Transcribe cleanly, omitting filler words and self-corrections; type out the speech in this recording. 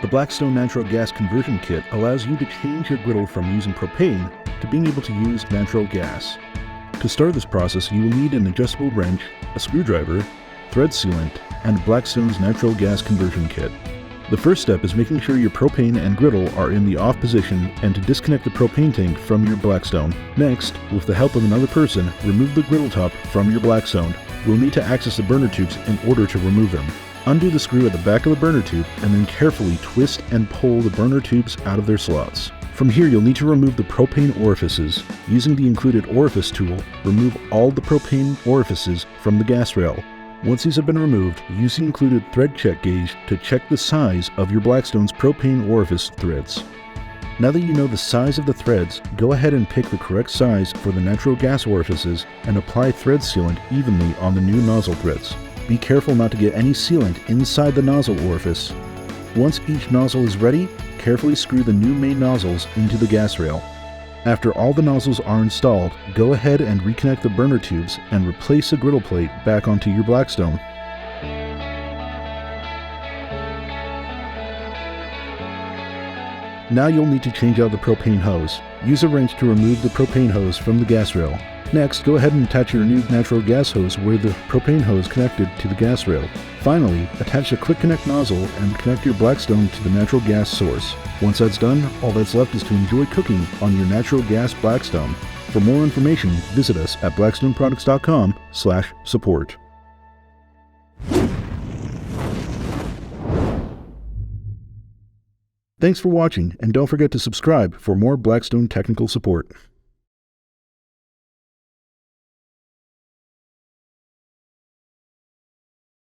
The Blackstone natural gas conversion kit allows you to change your griddle from using propane to being able to use natural gas. To start this process, you will need an adjustable wrench, a screwdriver, thread sealant, and Blackstone's natural gas conversion kit. The first step is making sure your propane and griddle are in the off position and to disconnect the propane tank from your Blackstone. Next, with the help of another person, remove the griddle top from your Blackstone. We'll need to access the burner tubes in order to remove them. Undo the screw at the back of the burner tube and then carefully twist and pull the burner tubes out of their slots. From here, you'll need to remove the propane orifices. Using the included orifice tool, remove all the propane orifices from the gas rail. Once these have been removed, use the included thread check gauge to check the size of your Blackstone's propane orifice threads. Now that you know the size of the threads, go ahead and pick the correct size for the natural gas orifices and apply thread sealant evenly on the new nozzle threads. Be careful not to get any sealant inside the nozzle orifice. Once each nozzle is ready, carefully screw the new main nozzles into the gas rail. After all the nozzles are installed, go ahead and reconnect the burner tubes and replace the griddle plate back onto your Blackstone. Now you'll need to change out the propane hose. Use a wrench to remove the propane hose from the gas rail. Next, go ahead and attach your new natural gas hose where the propane hose connected to the gas rail. Finally, attach the quick connect nozzle and connect your Blackstone to the natural gas source. Once that's done, all that's left is to enjoy cooking on your natural gas Blackstone. For more information, visit us at blackstoneproducts.com/support. Thanks for watching, and don't forget to subscribe for more Blackstone technical support.